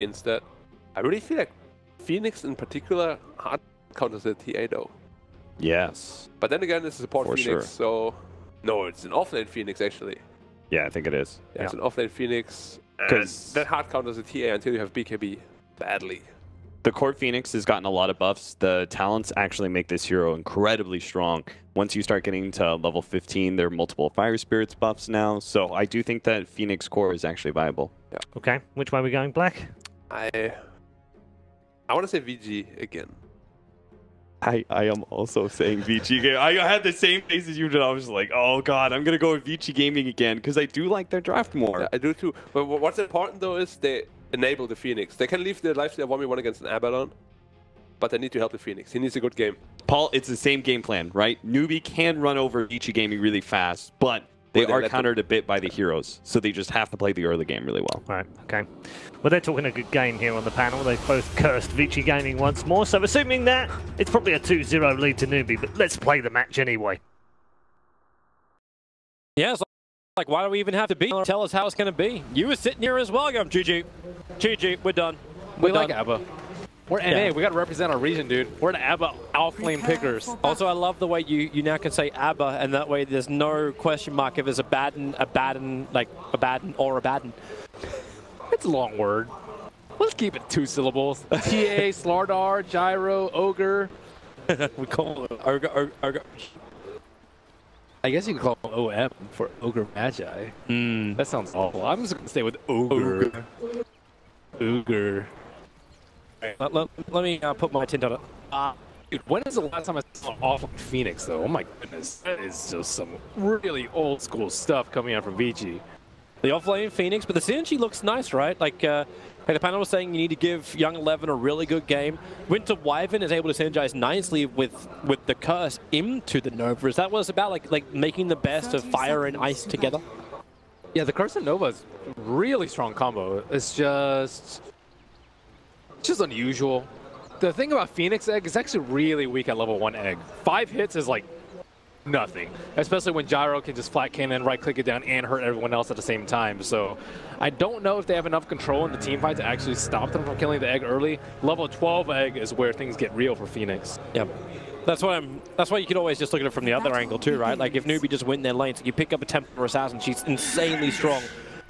instead. I really feel like Phoenix in particular hard counters the TA though. Yes. But then again, it's a support For Phoenix, sure. so... No, it's an offlane Phoenix actually. Yeah, I think it is. Yeah, it's an offlane Phoenix. And that hard counters the TA until you have BKB badly. The core Phoenix has gotten a lot of buffs. The talents actually make this hero incredibly strong. Once you start getting to level 15, there are multiple Fire Spirits buffs now. So I do think that Phoenix core is actually viable. Yeah. Okay, which way are we going, Black? I want to say VG again. I am also saying VG Gaming. I had the same face as you, and I was like, oh god, I'm going to go with VG Gaming again, because I do like their draft more. Yeah, I do too. But what's important though is they enable the Phoenix. They can leave the lifesteal 1v1 against an Abaddon, but they need to help the Phoenix. He needs a good game. Paul, it's the same game plan, right? Newbee can run over VG Gaming really fast, but they are countered a bit by the heroes, so they just have to play the early game really well. Right, okay. Well, they're talking a good game here on the panel. They've both cursed Vici Gaming once more, so assuming that, it's probably a 2-0 lead to Newbee, but let's play the match anyway. Yeah, it's like, why do we even have to be? Tell us how it's going to be. You were sitting here as well, going, GG. GG, we're done. We like ABBA. We're NA. We got to represent our region, dude. We're the ABBA outflame pickers. Also, I love the way you now can say ABBA, and that way there's no question mark if it's a Baden, like a Baden or a Baden. It's a long word. Let's keep it 2 syllables. TA, Slardar, Gyro, Ogre. We call it Ogre. I guess you could call him OM for Ogre Magi. That sounds awful. I'm just going to stay with Ogre. Ogre. Let me put my tint on it. Dude, when is the last time I saw Awful Phoenix, though? Oh my goodness. That is just some really old school stuff coming out from VG. The offlane Phoenix, but the synergy looks nice, right? Like the panel was saying, you need to give Young 11 a really good game. Winter Wyvern is able to synergize nicely with the Curse into the Nova. Is that what it's about, like making the best of fire and ice together? Yeah, the Curse and Nova is a really strong combo. It's just unusual. The thing about Phoenix Egg is actually really weak at level 1 Egg. 5 hits is like nothing, especially when Gyro can just flat cannon, right click it down, and hurt everyone else at the same time. So I don't know if they have enough control in the team fight to actually stop them from killing the Egg early. Level 12 Egg is where things get real for Phoenix. Yep. That's why you could always just look at it from the other angle too, right? Like if Newbee just win their lanes, you pick up a Templar Assassin, she's insanely strong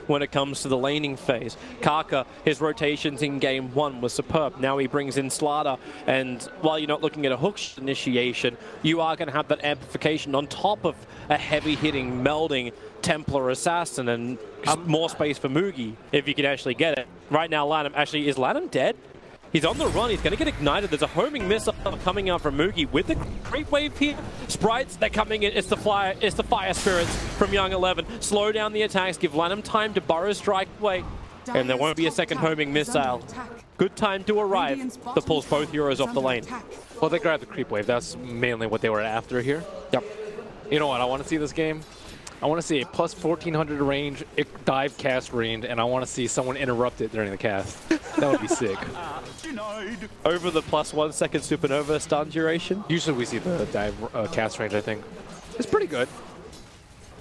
when it comes to the laning phase. Kaka, his rotations in game 1 was superb. Now he brings in Slardar, and while you're not looking at a hook initiation, you are going to have that amplification on top of a heavy-hitting, melding Templar Assassin, and more space for Mugi, if you can actually get it. Right now, Lanham, actually, is Lanham dead? He's on the run, he's going to get ignited. There's a homing missile coming out from Mugi with the creep wave here. Sprites, they're coming in. It's the fire spirits from Young 11. Slow down the attacks, give Lanham time to burrow strike away. And there won't be a second homing missile. Good time to arrive that pulls both heroes off the lane. Well, they grabbed the creep wave. That's mainly what they were after here. Yep. You know what I want to see this game? I want to see a plus 1400 range, dive cast range, and I want to see someone interrupt it during the cast. That would be sick. Over the plus 1 second supernova stun duration. Usually we see the dive cast range, I think. It's pretty good.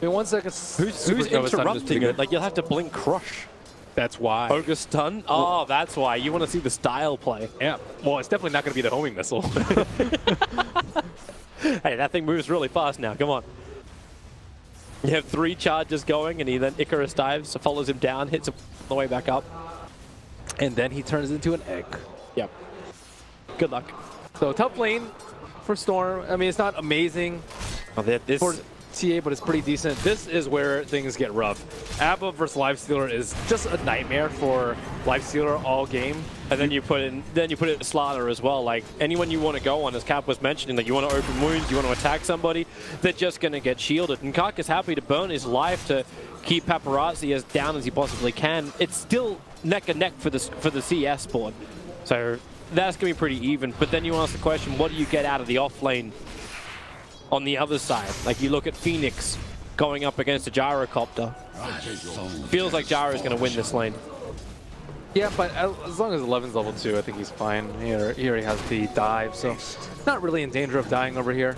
I mean, 1 second. Who's interrupting it? Like, you'll have to blink crush. That's why. Ogre stun? Oh, that's why. You want to see the style play. Yeah. Well, it's definitely not going to be the homing missile. Hey, that thing moves really fast now. Come on. You have 3 charges going, and he then Icarus dives, follows him down, hits him on the way back up. And then he turns into an egg. Yep. Good luck. So top lane for Storm. I mean, it's not amazing for TA, but it's pretty decent. This is where things get rough. ABBA versus Lifestealer is just a nightmare for Lifestealer all game. And then you put in Slardar as well. Like anyone you want to go on, as Cap was mentioning, like you want to open wounds, you want to attack somebody, they're just going to get shielded. And Kak is happy to burn his life to keep Paparazzi as down as he possibly can. It's still neck and neck for the CS board. So that's going to be pretty even. But then you ask the question, what do you get out of the off lane on the other side? Like you look at Phoenix going up against a Gyrocopter. Feels like Gyro is going to win this lane. Yeah, but as long as 11's level 2, I think he's fine. He already has the dive, so not really in danger of dying over here.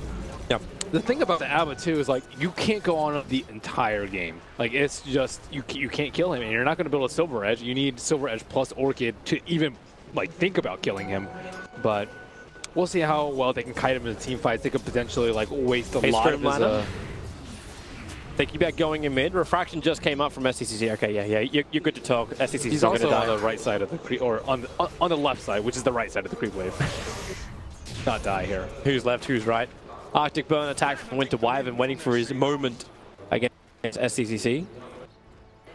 Yep. the thing about the Abba too is like you can't go on the entire game. Like it's just you can't kill him, and you're not going to build a Silver Edge. You need Silver Edge plus Orchid to even like think about killing him. But we'll see how well they can kite him in the team fights. They could potentially like waste a lot of his. They keep back going in mid. Refraction just came up from SCCC. Okay, yeah, you're good to talk. SCCC He's not also gonna die. on the right side of the creep, or on the left side, which is the right side of the creep wave. Not die here. Who's left? Who's right? Arctic Burn attack from Winter Wyvern, waiting for his moment against SCCC.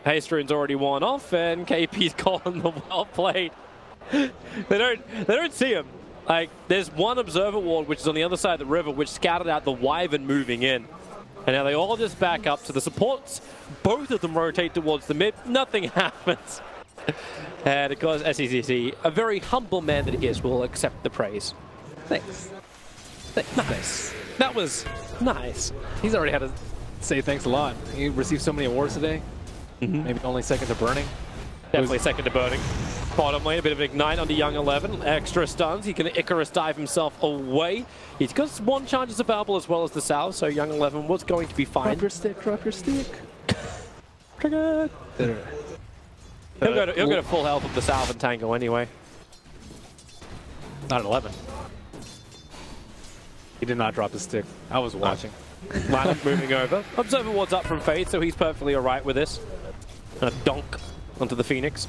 Haystrune's already worn off, and KP's calling the well played. They don't see him. Like there's one observer ward which is on the other side of the river, which scouted out the Wyvern moving in. And now they all just back up to the supports. Both of them rotate towards the mid. Nothing happens. And of course, SCCC, a very humble man that he is, will accept the praise. Thanks. Nice. That was nice. He's already had to say thanks a lot. He received so many awards today. Maybe only second to Burning. Definitely second to Burning. Bottom lane, a bit of Ignite onto Young 11. Extra stuns. He can Icarus dive himself away. He's got one charges available as well as the South, so Young 11 was going to be fine. Drop your stick, drop your stick. Triggered. He'll go to full health with the South and Tango anyway. Not at 11. He did not drop his stick. I was watching. Lineup moving over. Observer ward's up from Fade, so he's perfectly alright with this. A donk onto the Phoenix.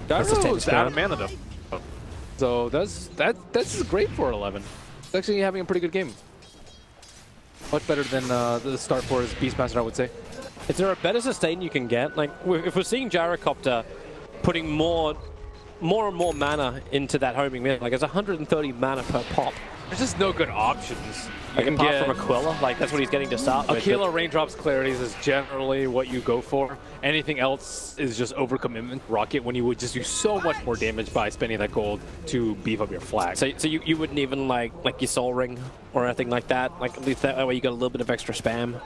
That's out of mana though. So that's great for 11. He's actually having a pretty good game. Much better than the start for his Beastmaster, I would say. Is there a better sustain you can get? Like if we're seeing Gyrocopter putting more and more mana into that homing mid, like it's 130 mana per pop. There's just no good options. Like apart from Aquila, like that's what he's getting to start with. Aquila Raindrops Clarities is generally what you go for. Anything else is just overcommitment. Rocket, when you would just do so much more damage by spending that gold to beef up your flag. So you wouldn't even like your Soul Ring or anything like that? Like at least that way you got a little bit of extra spam?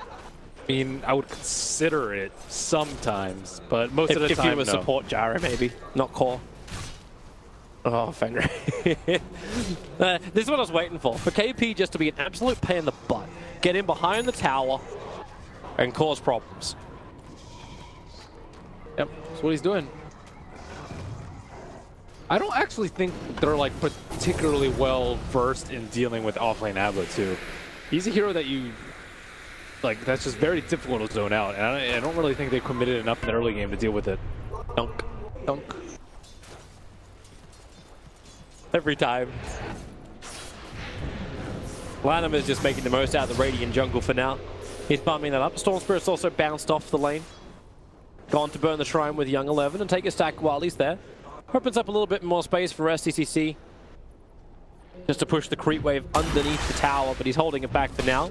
I mean, I would consider it sometimes, but most of the time, if you were support Gyro, maybe, not core. Oh, Fenrir. This is what I was waiting for KP just to be an absolute pain in the butt. Get in behind the tower and cause problems. Yep, that's what he's doing. I don't actually think they're like particularly well versed in dealing with offlane Abba too. He's a hero that you like. That's just very difficult to zone out, and I don't really think they committed enough in the early game to deal with it. Dunk, dunk. Every time. Lanham is just making the most out of the Radiant jungle for now. He's bumming that up. Storm Spirit's also bounced off the lane. Gone to burn the shrine with Young 11 and take a stack while he's there. Opens up a little bit more space for SCCC. Just to push the creep wave underneath the tower, but he's holding it back for now.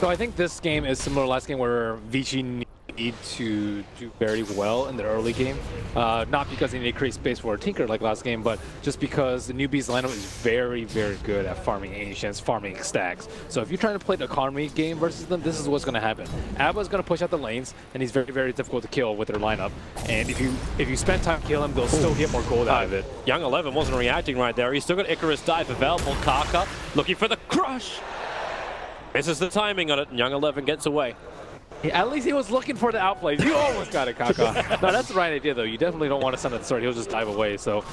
So I think this game is similar to last game where Vici need to do very well in the early game. Not because they need to create space for a Tinker like last game, but just because the Newbee's lineup is very, very good at farming Ancients, farming stacks. So if you're trying to play the economy game versus them, this is what's going to happen. Abba's going to push out the lanes, and he's very, very difficult to kill with their lineup. And if you spend time killing him, they'll still get more gold out of it. Young 11 wasn't reacting right there. He's still got Icarus dive available. Kaka looking for the crush. Misses the timing on it, and Young 11 gets away. At least he was looking for the outplays. You almost got it, Kaka. No, that's the right idea, though. You definitely don't want to send it to sword. He'll just dive away. So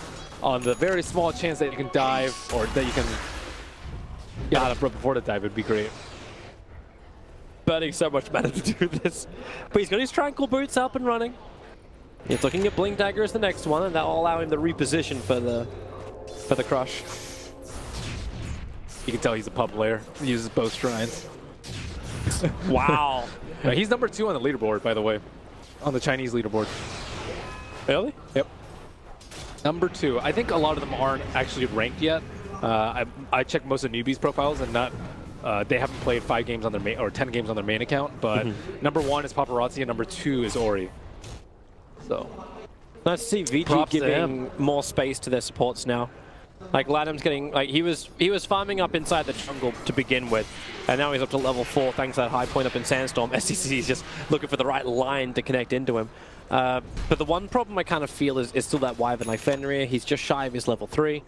on the very small chance that you can dive or that you can get out of before the dive, would be great. Burning so much mana to do this. But he's got his Tranquil Boots up and running. He's looking at Blink Dagger as the next one, and that will allow him to reposition for the crush. You can tell he's a pub player. He uses both shrines. Wow. He's number 2 on the leaderboard, by the way. On the Chinese leaderboard. Really? Yep. Number 2. I think a lot of them aren't actually ranked yet. I checked most of Newbee's profiles and not they haven't played 5 games on their main or 10 games on their main account, but number 1 is Paparazzi and number 2 is Ori. So nice to see Vici giving more space to their supports now. Like Ladham's getting, like he was farming up inside the jungle to begin with, and now he's up to level 4 thanks to that high point up in Sandstorm. SCC is just looking for the right line to connect into him. But the one problem I kind of feel is still that Wyvern. Like Fenrir, he's just shy of his level 3.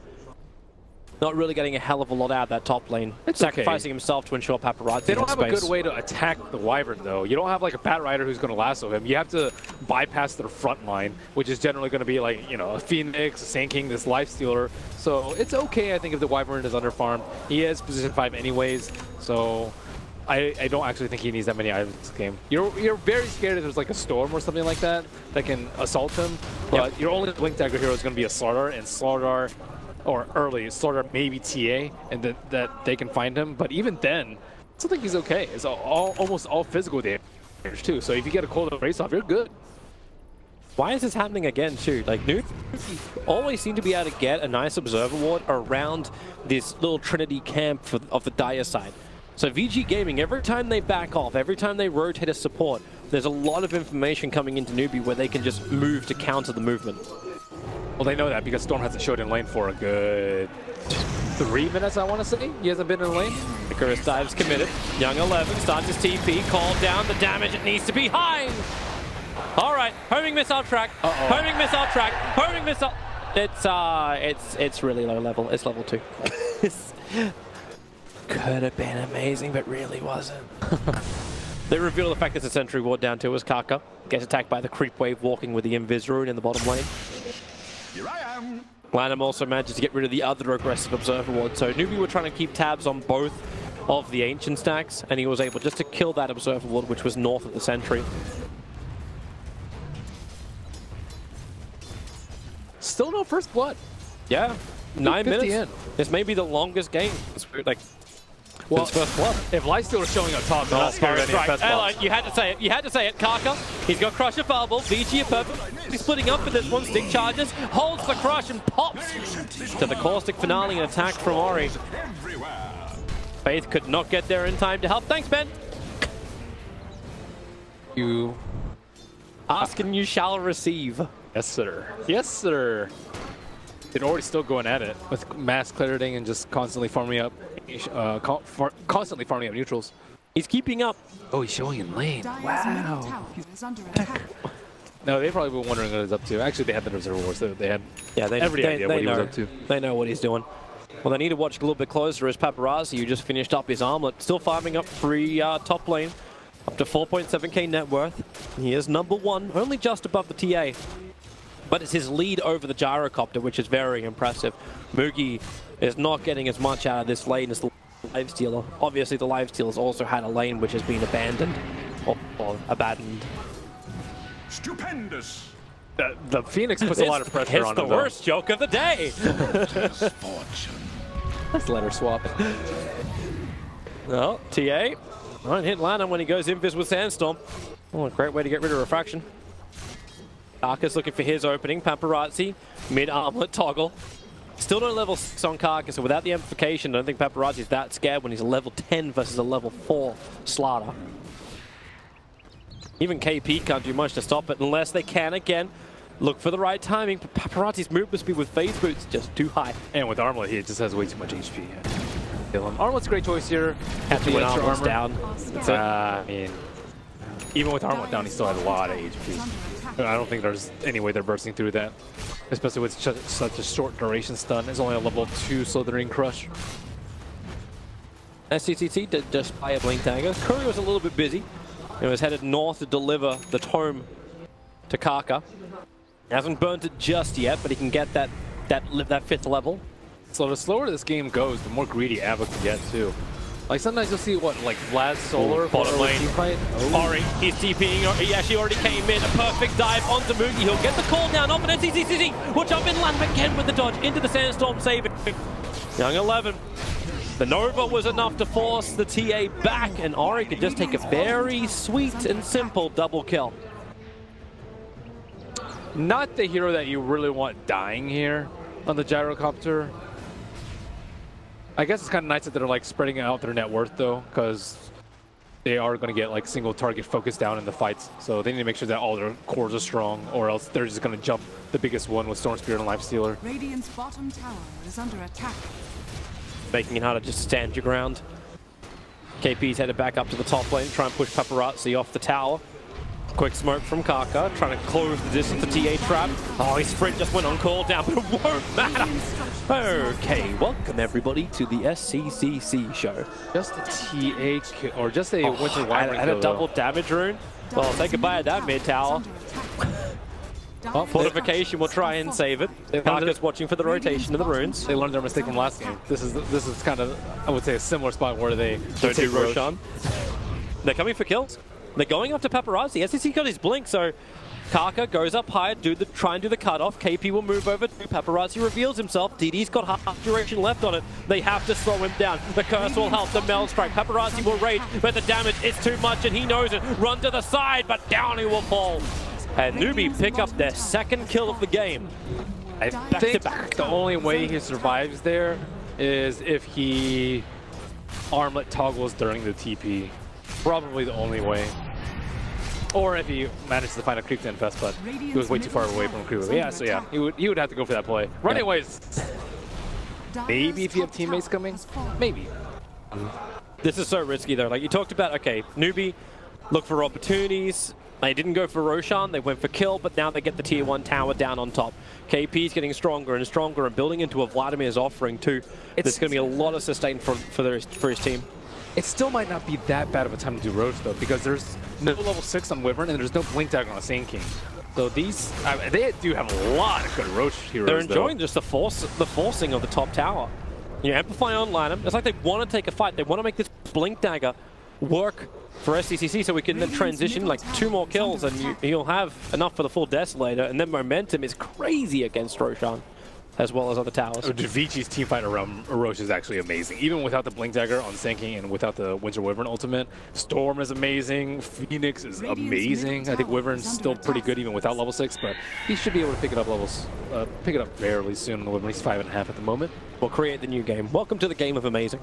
not really getting a hell of a lot out of that top lane. It's sacrificing okay. himself to ensure Paparazzi They don't has have a space. good way to attack the Wyvern, though. You don't have like a Bat Rider who's going to lasso him. You have to bypass their front line, which is generally going to be like, you know, a Phoenix, a Sand King, this Lifestealer. So it's okay, I think, if the Wyvern is underfarmed. He is position 5 anyways, so I don't actually think he needs that many items this game. You're very scared if there's like a Storm or something like that that can assault him, but your only Blink Dagger hero is going to be a Slardar, and Slardar, or early, Slardar maybe TA, and that they can find him. But even then, I still think he's okay. It's almost all physical damage too, so if you get a cold race off, you're good. Why is this happening again too? Like, Newbee always seem to be able to get a nice Observer Ward around this little Trinity camp of the Dire side. So VG Gaming, every time they back off, every time they rotate a support, there's a lot of information coming into Newbee where they can just move to counter the movement. Well, they know that because Storm hasn't showed in lane for a good 3 minutes, I want to say. He hasn't been in lane. Icarus dives committed. Young 11 starts his TP, called down the damage. It needs to be high. All right, homing missile track. Homing missile track. Homing missile. It's really low level. It's level 2. Could have been amazing, but really wasn't. They reveal the fact there's a sentry ward down too as Kaka gets attacked by the creep wave walking with the Invis rune in the bottom lane. Here I am. Lanham also manages to get rid of the other aggressive Observer Ward, so Newbee were trying to keep tabs on both of the Ancient stacks, and he was able just to kill that Observer Ward, which was north of the sentry. Still no first blood. Yeah, 9 50 minutes. in. This may be the longest game. Like, Well, since first blood. if Lifestealer's showing up top, they're not scared of any Right. best bombs. You had to say it. You had to say it. Kaka, he's got Crusher Bubble. VG are perfectly splitting up for this one. Stick charges, holds the crush and pops to the caustic finale and attack from Ori. Faith could not get there in time to help. Thanks, Ben. You ask and you shall receive. Yes, sir. Yes, sir. They're already still going at it with mass clearing and just constantly farming up, neutrals. He's keeping up. Oh, he's showing in lane. Wow. Is under attack. No, they probably were wondering what he's up to. Actually, they had the reserve wars. They had They every idea what he was up to. They know what he's doing. Well, they need to watch a little bit closer as Paparazzi, who just finished up his armlet, still farming up free top lane, up to 4.7k net worth. He is number 1, only just above the TA. But it's his lead over the Gyrocopter, which is very impressive. Moogie is not getting as much out of this lane as the Lifestealer. Obviously, the Lifestealers also had a lane which has been abandoned. Or abandoned. Stupendous. The Phoenix puts a lot of pressure on him. It's the worst joke of the day. Fortune. Let's let her swap. Well, TA won't hit Lanham when he goes Invis with Sandstorm. Oh, a great way to get rid of Refraction. Karka's looking for his opening. Paparazzi, mid-armlet toggle. Still no level 6 on Karka, so without the amplification, I don't think Paparazzi's that scared when he's a level 10 versus a level 4 Slaughter. Even KP can't do much to stop it unless they can, again, look for the right timing. But Paparazzi's movement speed with phase boots just too high. And with Armlet, he just has way too much HP. Kill him. Armlet's a great choice here. Have to win Armlet's down. I mean, even with Armlet down, he still has a lot of HP. I don't think there's any way they're bursting through that, especially with such a short duration stun. It's only a level 2 Slithering Crush. SCCC did just buy a Blink Dagger. Curry was a little bit busy. He was headed north to deliver the tome to Karka. Hasn't burnt it just yet, but he can get that 5th level. So the slower this game goes, the more greedy Ava can get too. Like sometimes you'll see what, like Vlad Solar bottom lane. team fight. Ori, he's TPing. He actually already came in. A perfect dive onto Moogie. He'll get the call down off an SCCC. Will jump in, Lanham again with the dodge into the Sandstorm, saving. Young 11. The Nova was enough to force the TA back, and Ori could just take a very sweet and simple double kill. Not the hero that you really want dying here on the Gyrocopter. I guess it's kind of nice that they're like spreading out their net worth though, because they are going to get like single target focus down in the fights. So they need to make sure that all their cores are strong, or else they're just going to jump the biggest one with Storm Spirit and Lifestealer. Radiant's bottom tower is under attack. Making it hard to just stand your ground. KP's headed back up to the top lane, try and push Paparazzi off the tower. Quick smoke from Kaka, trying to close the distance to TA trap. Oh, his sprint just went on cooldown, but it won't matter. Okay, welcome everybody to the SCCC show. Just a TA kill, or just a Winter Wyvern and a double damage rune. Well, say goodbye to that mid tower. Well, Fortification will try and save it. Kaka's watching for the rotation of the runes. They learned their mistake from last game. This is kind of, I would say, a similar spot where they Don't do take Roshan. They're coming for kills. They're going after Paparazzi. SCC got his blink, so Kaka goes up high, try and do the cutoff. KP will move over to Paparazzi, reveals himself. DD's got half duration left on it. They have to slow him down. The curse will help the Meld Strike. Paparazzi will rage, but the damage is too much and he knows it. Run to the side, but down he will fall. And Newbee pick up their second kill of the game. I think the only way he survives there is if he armlet toggles during the TP. Probably the only way. Or if he manages to find a creep to infest, but he was way too far away from creep. Yeah, so yeah, he would have to go for that play. Running ways. Maybe if you have teammates coming, maybe. This is so risky though. Like you talked about, okay, Newbee look for opportunities. They didn't go for Roshan, they went for kill, but now they get the tier 1 tower down on top. KP's getting stronger and stronger and building into a Vladimir's offering too. There's going to be a lot of sustain for his team. It still might not be that bad of a time to do Roach though, because there's no level 6 on Wyvern and there's no blink tag on a Sand King. So these, they do have a lot of good Roach heroes. They're enjoying just the forcing of the top tower. You amplify on Lanham. It's like they want to take a fight. They want to make this blink dagger work for SCCC so we can then transition like 2 more kills and you'll have enough for the full Desolator, and then momentum is crazy against Roshan as well as other towers. Vici's teamfight around Roche is actually amazing. Even without the Blink Dagger on Sand King and without the Winter Wyvern ultimate, Storm is amazing, Phoenix is amazing. I think Wyvern's still pretty good even without level 6, but he should be able to pick it up fairly soon. The Wyvern, he's 5.5 at the moment. We'll create the new game. Welcome to the game of amazing.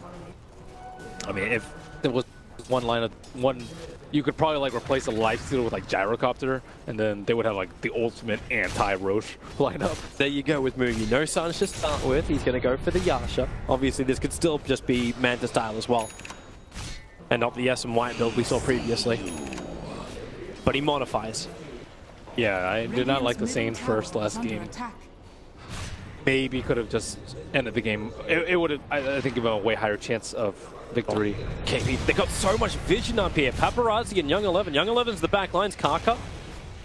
I mean, if there was one, you could probably like replace a lifestealer with like Gyrocopter, and then they would have like the ultimate anti-Roche lineup. There you go with Mugi. No Suns to start with. He's going to go for the Yasha. Obviously, this could still just be Manta style as well, and not the S and White build we saw previously. But he modifies. Yeah, I did not like the Sage first last game. Maybe could have just ended the game. It would have, I think, given a way higher chance of victory. KP, they got so much vision up here. Paparazzi and Young 11. Young 11's the back lines. Kaka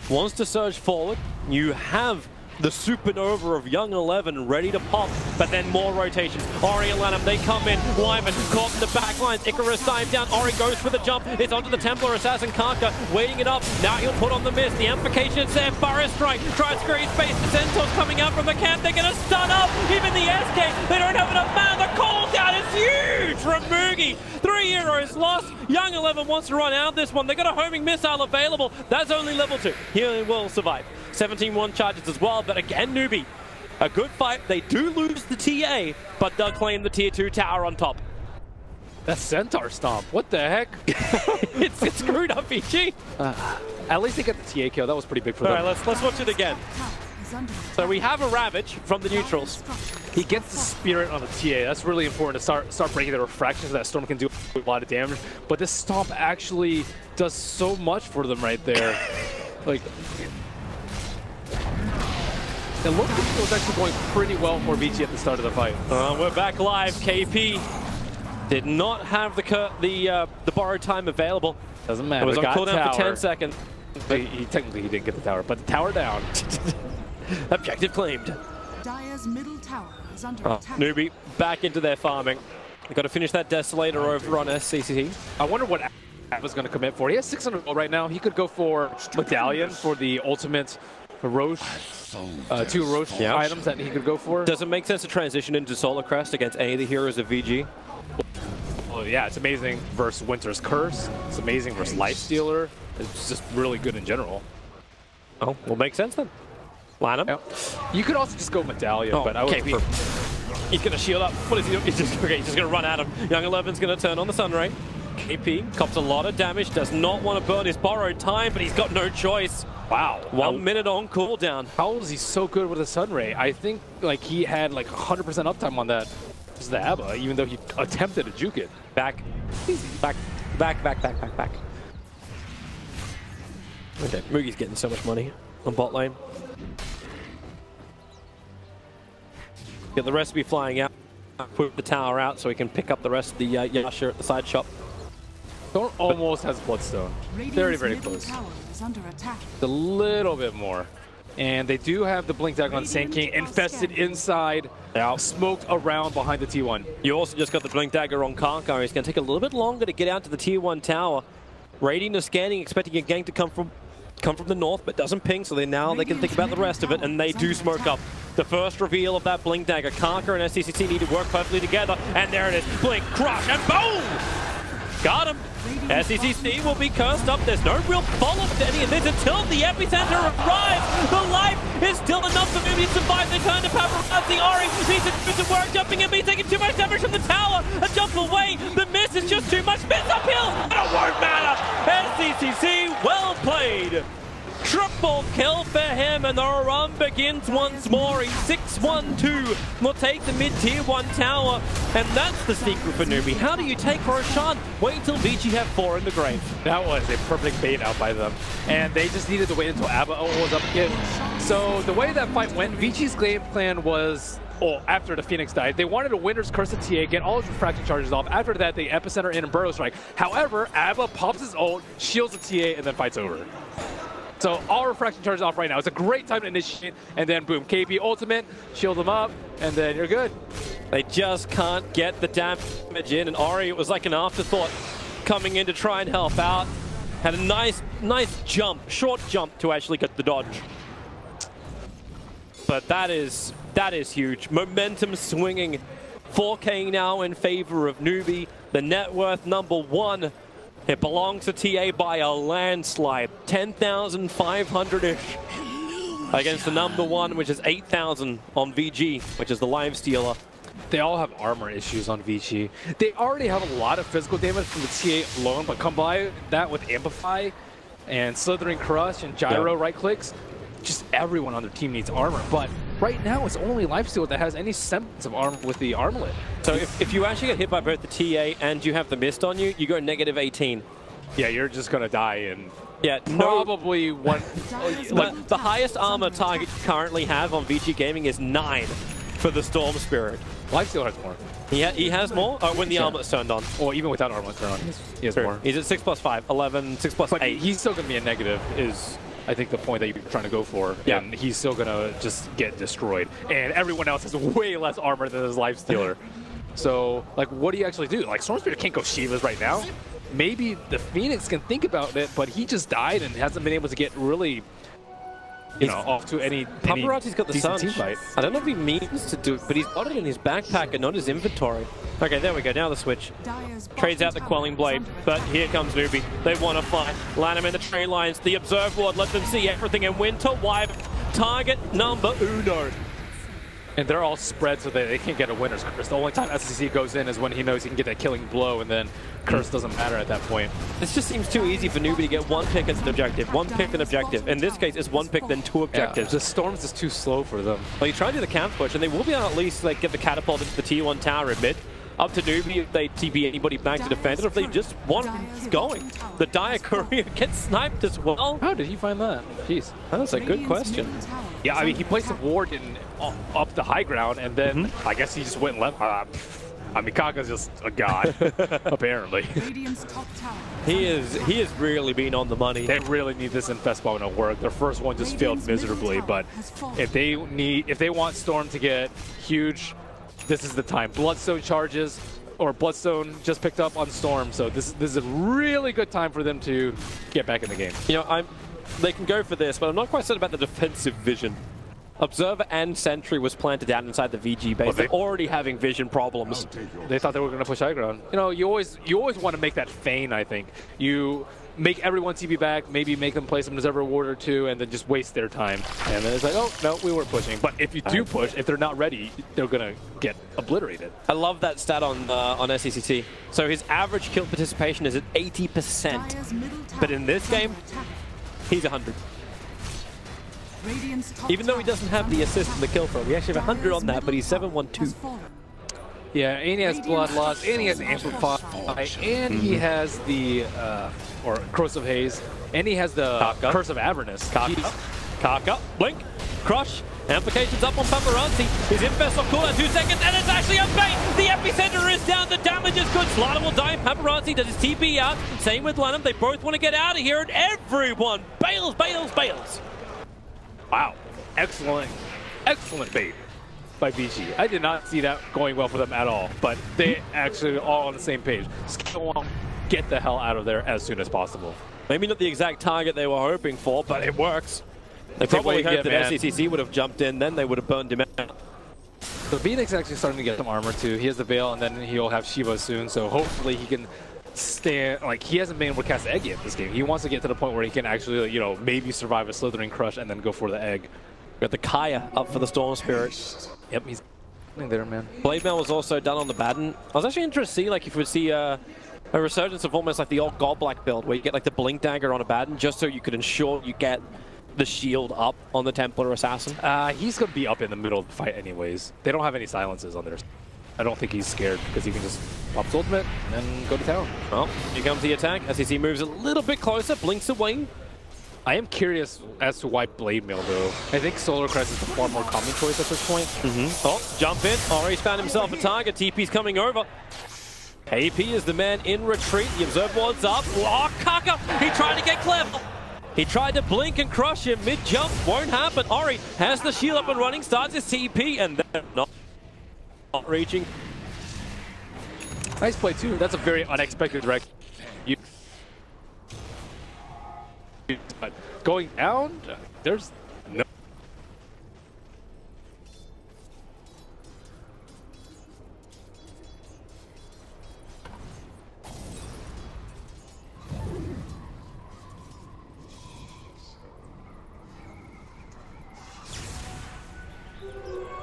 wants to surge forward. You have the supernova of Young 11 ready to pop, but then more rotations. Ori and Lanham, they come in. Wyvern caught in the back lines. Icarus dive down. Ori goes for the jump. It's onto the Templar Assassin. Kaka waiting it up. Now he'll put on the mist. The amplification is there. Burrow strike. Tries to create space. The Centaurs coming out from the camp. They're going to stun up. Even the SK. They don't have enough mana. The call down is huge from Mugi. 3 heroes lost. Young 11 wants to run out this one. They got a homing missile available. That's only level 2. He will survive. 17-1 charges as well, but again, Newbee, a good fight. They do lose the TA, but they'll claim the tier 2 tower on top. That's Centaur Stomp. What the heck? it's screwed up, VG. At least they get the TA kill. That was pretty big for them. All right, let's watch it again. So we have a Ravage from the neutrals. He gets the Spirit on the TA. That's really important to start breaking the refractions so that Storm can do a lot of damage. But this Stomp actually does so much for them right there. Like, it looked like it was actually going pretty well for Vici at the start of the fight. We're back live. KP did not have the borrowed time available. Doesn't matter. It was on cooldown for 10 seconds. Technically, he didn't get the tower, but the tower down. Objective claimed. Dire's middle tower is under attack. Newbee back into their farming. They've got to finish that Desolator over on SCCC. I wonder what was going to commit for. He has 600 gold right now. He could go for Medallion for the ultimate Roche. 2 Roche items that he could go for. Does it make sense to transition into Solar Crest against any of the heroes of VG? Well, yeah, it's amazing versus Winter's Curse. It's amazing versus Lifestealer. It's just really good in general. Oh, will make sense then. Lanham. Yeah. You could also just go Medallion, but I would KP. He's going to shield up. What is he doing? He's just going to run at him. Young 11's going to turn on the Sunray. KP cops a lot of damage, does not want to burn his borrowed time, but he's got no choice. Wow. 1 minute on cooldown. How is he so good with a Sunray? I think like he had like 100% uptime on that. This is the ABBA, even though he attempted to juke it. Back. Okay, Mugi's getting so much money on bot lane. Get the recipe flying out. Put the tower out so he can pick up the rest of the Yasha at the side shop. Storm almost has Bloodstone. Very, very close. A little bit more. And they do have the Blink Dagger on Sand King infested inside, smoked around behind the T1. You also just got the Blink Dagger on Karka. He's going to take a little bit longer to get out to the Tier 1 tower. Radiant is scanning, expecting a gank to come from the north, but doesn't ping, so they can think about the rest of it, and they do smoke up. The first reveal of that Blink Dagger. Karka and SCCC need to work perfectly together, and there it is. Blink, crush, and boom! Got him. SCCC will be cursed up. There's no real follow-up to any of this until the epicenter arrives. The life is still enough for Newbee to survive. They turn to paparazzi. Ori needs to do some work, jumping in, but taking too much damage from the tower. A jump away. The miss is just too much. Miss uphill. And it won't matter. SCCC, well played. Triple kill for him, and the run begins once more. He's 6-1-2. Will take the mid-tier 1 tower, and that's the secret for Newbee. How do you take Roshan? Wait till VG have 4 in the grave. That was a perfect bait out by them, and they just needed to wait until Abba was up again. So the way that fight went, VG's game plan was, after the Phoenix died, they wanted a Winter's Curse of TA, get all his refraction charges off. After that, they epicenter in and burrow strike. However, Abba pops his ult, shields the TA, and then fights over. So all refraction charges off right now. It's a great time to initiate, and then boom, KP ultimate, shield them up, and then you're good. They just can't get the damage in, and Ori, it was like an afterthought coming in to try and help out. Had a nice jump, short jump to actually get the dodge. But that is huge. Momentum swinging. 4K now in favor of Newbee. The net worth #1. It belongs to TA by a landslide. 10,500-ish against the #1, which is 8,000 on VG, which is the live stealer. They all have armor issues on VG. They already have a lot of physical damage from the TA alone, but combine that with Amplify and Slithering Crush and Gyro right clicks, just everyone on their team needs armor. But right now, it's only Lifesteal that has any semblance of armor with the armlet. So if you actually get hit by both the TA and you have the mist on you, you go -18. Yeah, you're just going to die in probably one. The highest armor target you currently have on VG Gaming is 9 for the Storm Spirit. Lifesteal has more. He has more? Oh, when the armlet's turned on. Or even without armlet turned on, he has more. He's at 6+5, 11, 6+8. But he's still going to be a negative, is I think the point that you're trying to go for. Yeah. And he's still going to just get destroyed. And everyone else has way less armor than his Lifestealer. So, like, what do you actually do? Like, Storm Spirit can't go Shivas right now. Maybe the Phoenix can think about it, but he just died and hasn't been able to get really, off to any Paparazzi's got the decent Sun. team fight. I don't know if he means to do it, but he's got it in his backpack and not his inventory. Okay, there we go. Now the switch. Trades out the Quelling Blade, but here comes Newbee. They want to fight. Land him in the tree lines. The Observe Ward, let them see everything in winter. Wipe target #1. And they're all spread so that they can't get a Winner's Curse. The only time SCC goes in is when he knows he can get that killing blow, and then Curse doesn't matter at that point. This just seems too easy for Newbee to get 1 pick as an objective, 1 pick an objective. In this case, it's 1 pick, then 2 objectives. Yeah, the Storm's is too slow for them. Well, you try to do the camp push, and they will be able to at least get the catapult into the Tier 1 tower in mid. Up to Newbee if they TP anybody back to defend it, or if they just want going. The Dire Courier gets sniped as well. How did he find that? Jeez. That's a good question. Yeah, I mean, he placed a ward up the high ground, and then I guess he just went left. I mean, Kaka's just a god, apparently. He is really been on the money. They really need this Infest Bomb to work. Their first one just failed miserably, but if they want Storm to get huge, this is the time. Bloodstone charges, or Bloodstone just picked up on Storm, so this is a really good time for them to get back in the game. They can go for this, but I'm not quite certain about the defensive vision. Observer and Sentry was planted down inside the VG base. They're already having vision problems. They thought they were going to push high ground. You always want to make that feign, I think. You make everyone TP back, maybe make them play some Observer Ward or 2, and then just waste their time. And then it's like, oh, no, we weren't pushing. But if you do push, if they're not ready, they're going to get obliterated. I love that stat on SCCT. So his average kill participation is at 80%. But in this game, he's 100. Even though he doesn't have the assist and the kill throw, we actually have 100 on that, but he's 7-1-2. Yeah, and he has Bloodlust, and he has Amplify, and he has the, or Corrosive Haze, and he has the Curse of Avernus. Kaka, blink, crush, amplifications up on Paparazzi. His Infest on cooldown 2 seconds, and it's actually a bait! The epicenter is down, the damage is good. Slaughter will die, Paparazzi does his TP out. Same with Llimxchangjungx, they both want to get out of here, and everyone bails. Wow, excellent bait by Vici. I did not see that going well for them at all, but they actually are all on the same page. Skill 1, get the hell out of there as soon as possible. Maybe not the exact target they were hoping for, but it works. They probably hoped that SCCC would have jumped in, then they would have burned him out. So Phoenix actually starting to get some armor too. He has the Veil, and then he'll have Shiva soon, so hopefully he can stand, like, he hasn't been able to cast Egg yet this game. He wants to get to the point where he can actually, you know, maybe survive a Slithering Crush and then go for the Egg. Got the Kaya up for the Storm Spirit. Yep, he's there, man. Blade Mail was also done on the Baden. I was actually interested to see, like, if we would see a resurgence of almost like the old God-Black build, where you get like the Blink Dagger on a Baden, just so you could ensure you get the shield up on the Templar Assassin. He's going to be up in the middle of the fight anyways. They don't have any silences on there. I don't think he's scared because he can just pop his ultimate and then go to town. Well, here comes the attack. SCC moves a little bit closer, blinks away. I am curious as to why Blade Mail, though. I think Solar Crest is the far more common choice at this point. Oh, jump in. Ori's found himself a target. TP's coming over. AP is the man in retreat. The Observe Ward's up. Oh, Kaka! He tried to get clever. He tried to blink and crush him mid-jump. Won't happen. Ori has the shield up and running, starts his TP, and then not reaching. Nice play, too. That's a very unexpected direct. But going down, there's no...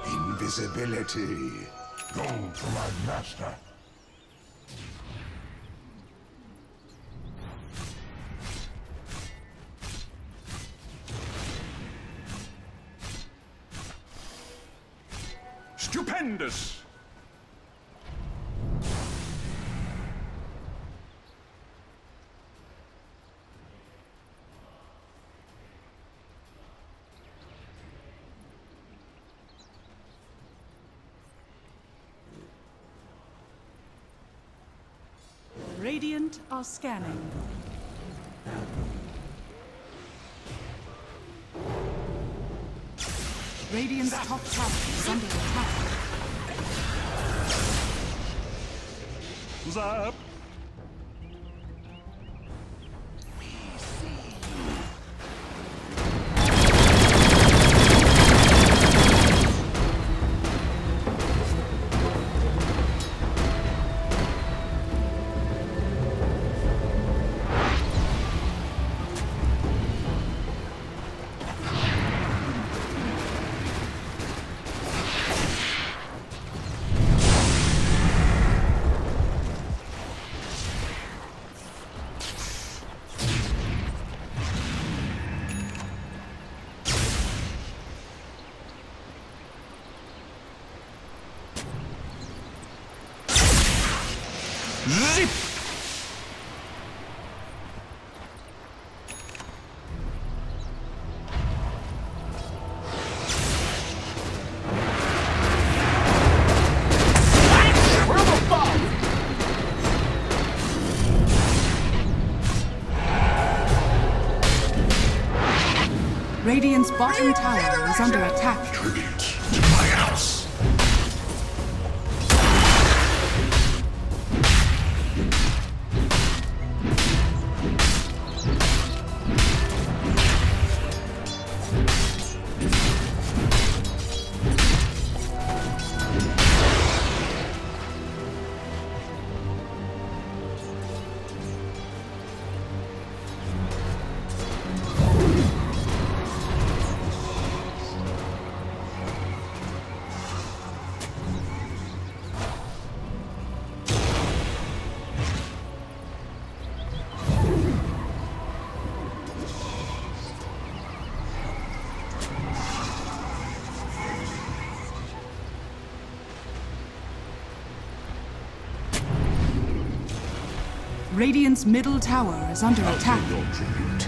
Invisibility. Gold for my master. Stupendous! Radiant are scanning. Radiant's top tower is under attack. Zap! Zip! Radiant's bottom tower is under attack. Tribute to my house. Radiant's middle tower is under attack. Your tribute.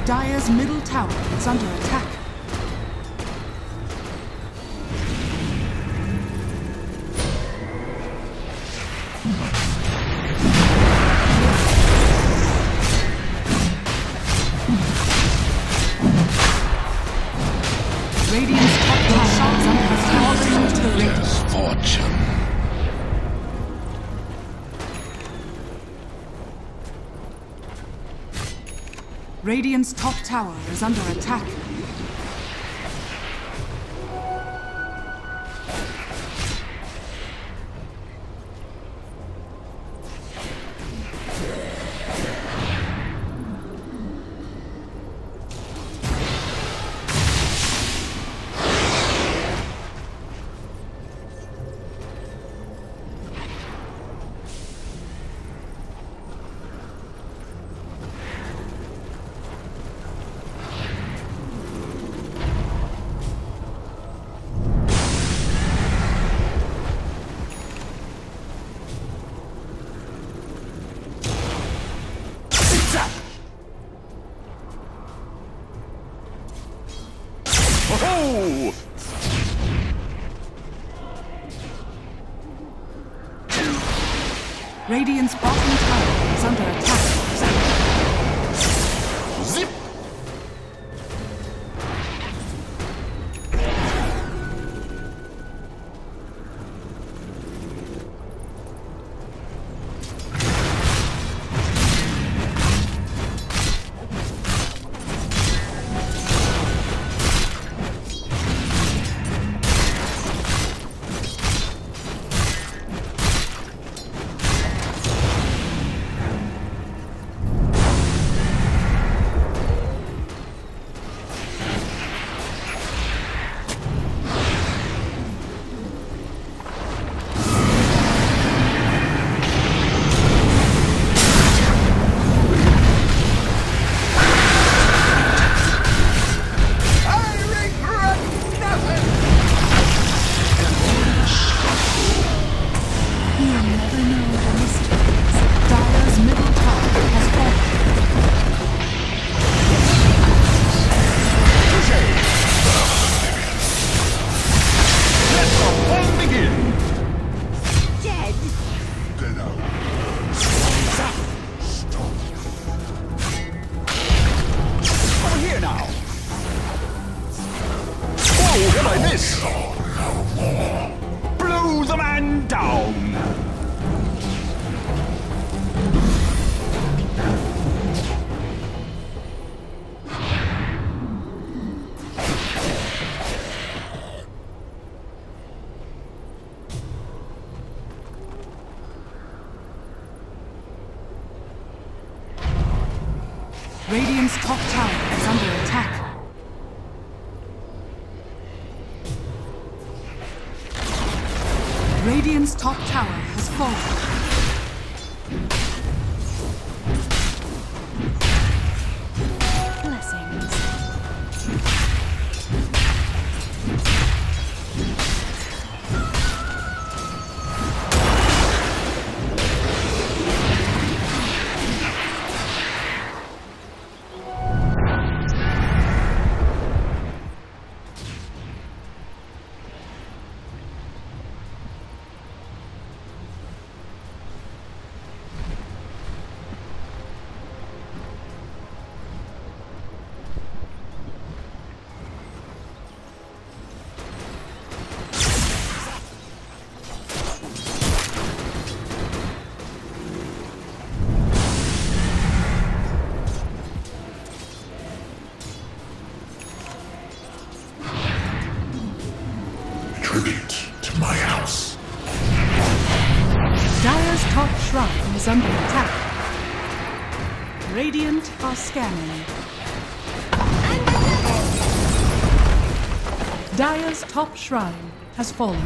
Dire's middle tower is under attack. Radiant's top tower is under attack. Misfortune. Radiant's top tower is under attack. Oh! Radiant's bottom tower is under attack. Zip! Blow the man down! Radiant's top tower is under attack. Radiant's top tower has fallen. my house. Dire's top shrine is under attack. Radiant are scanning. Dire's top shrine has fallen.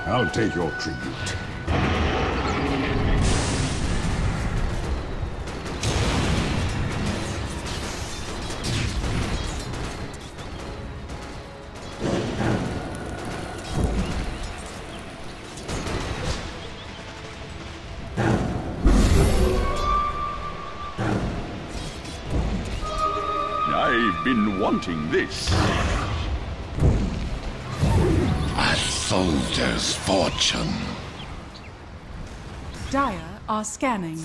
I'll take your tribute. I've been wanting this. A soldier's fortune. Dire are scanning.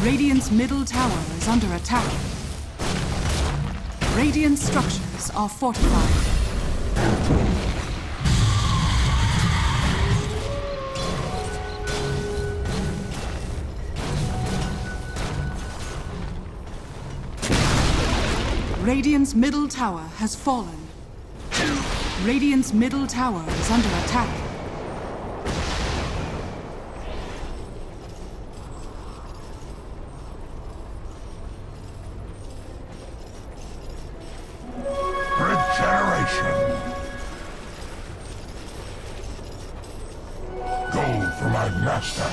Radiant's middle tower is under attack. Radiant structures are fortified. Radiant's middle tower has fallen. Radiant's middle tower is under attack. Regeneration. Go for my master.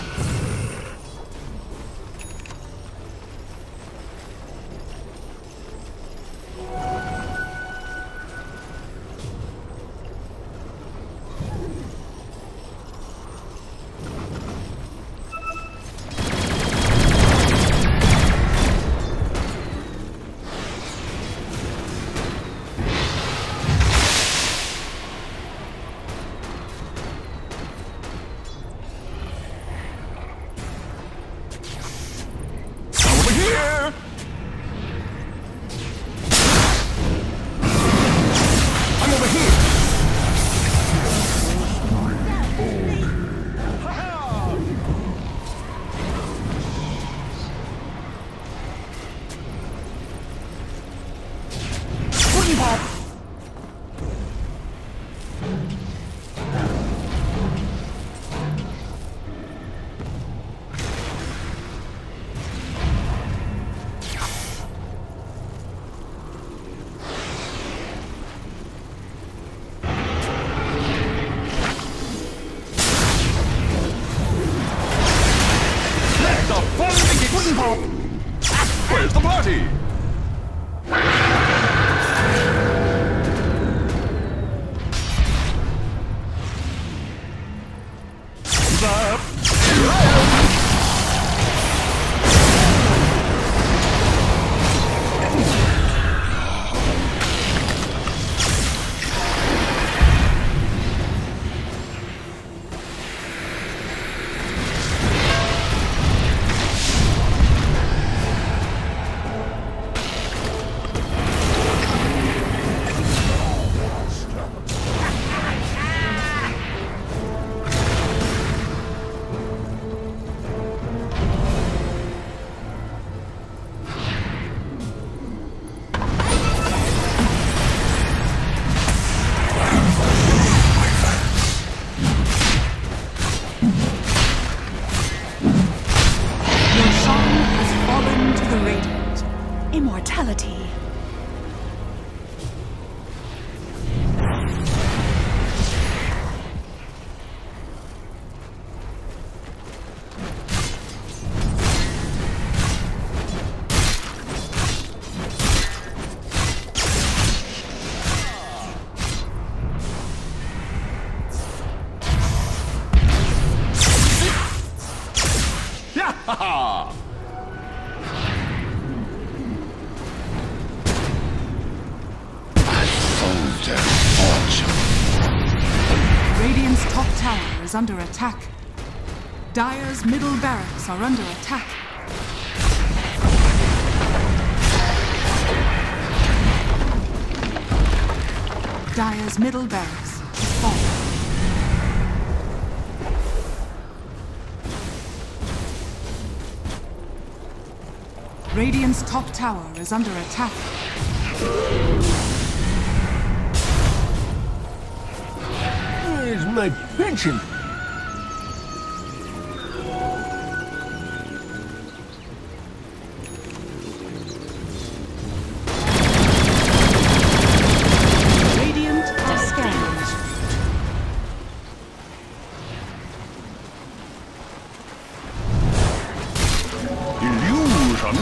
ha! Radiant's top tower is under attack. Dire's middle barracks are under attack. Dire's middle barracks is falling. Radiant's top tower is under attack. Where's my pension? Radiant are scanned. Illusion?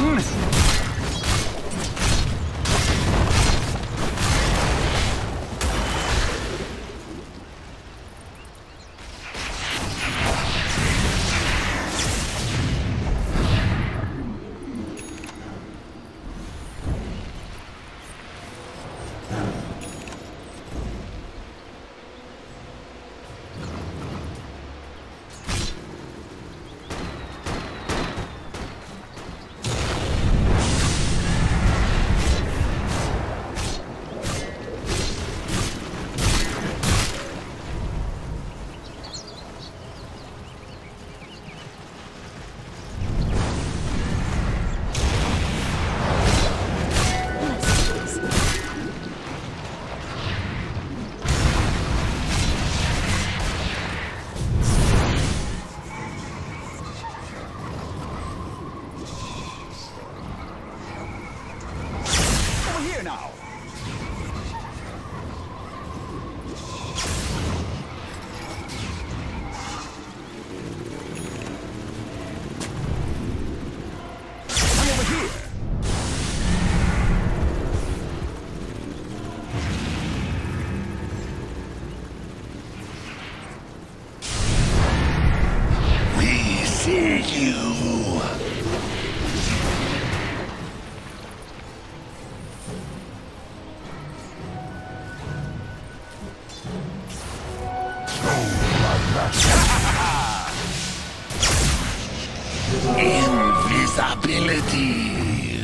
Invisibility.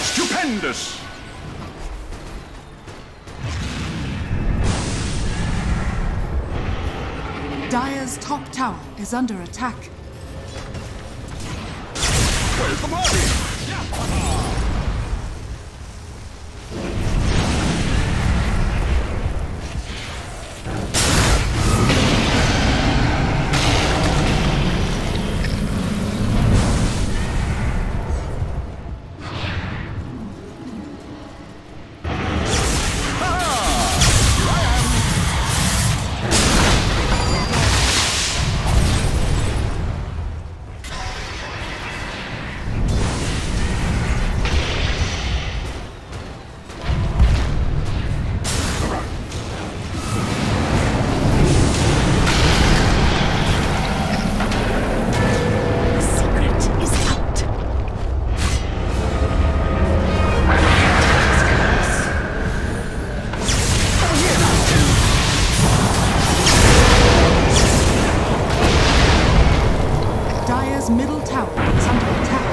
Stupendous! Dire's top tower is under attack. Where's the body? Dire's middle tower is under attack.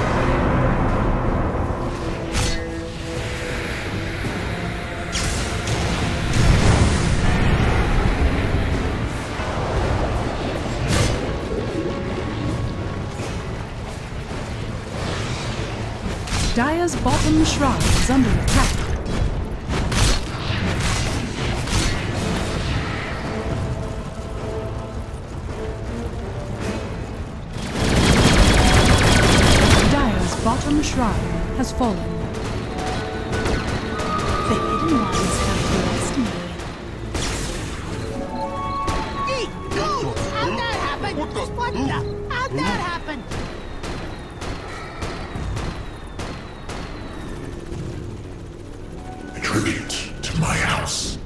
Dire's bottom shrine is under attack. Bottom shrine has fallen. The hidden ones have blessed me. Hey, dude! How'd that happen? What the? How'd that happen? A tribute to my house.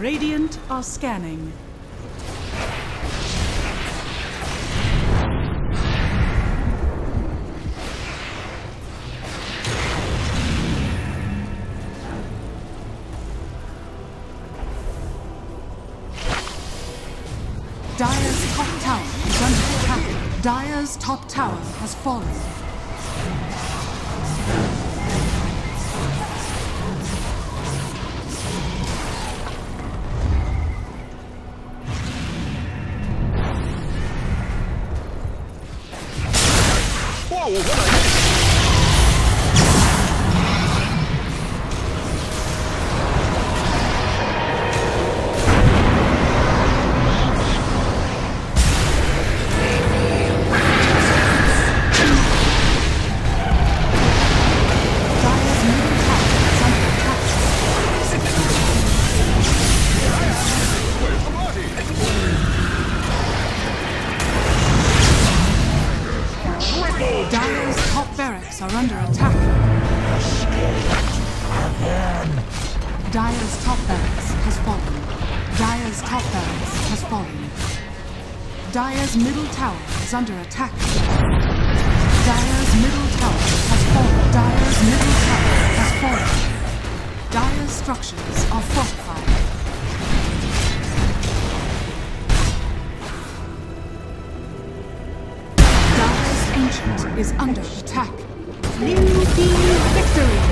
Radiant are scanning. Dire's top tower is under attack. Dire's top tower has fallen. Dire's top barracks are under attack. Dire's top barracks has fallen. Dire's top barracks has fallen. Dire's middle tower is under attack. Dire's middle tower has fallen. Dire's middle tower has fallen. Dire's structures are fortified. Dire's ancient is under attack. Newbee victory!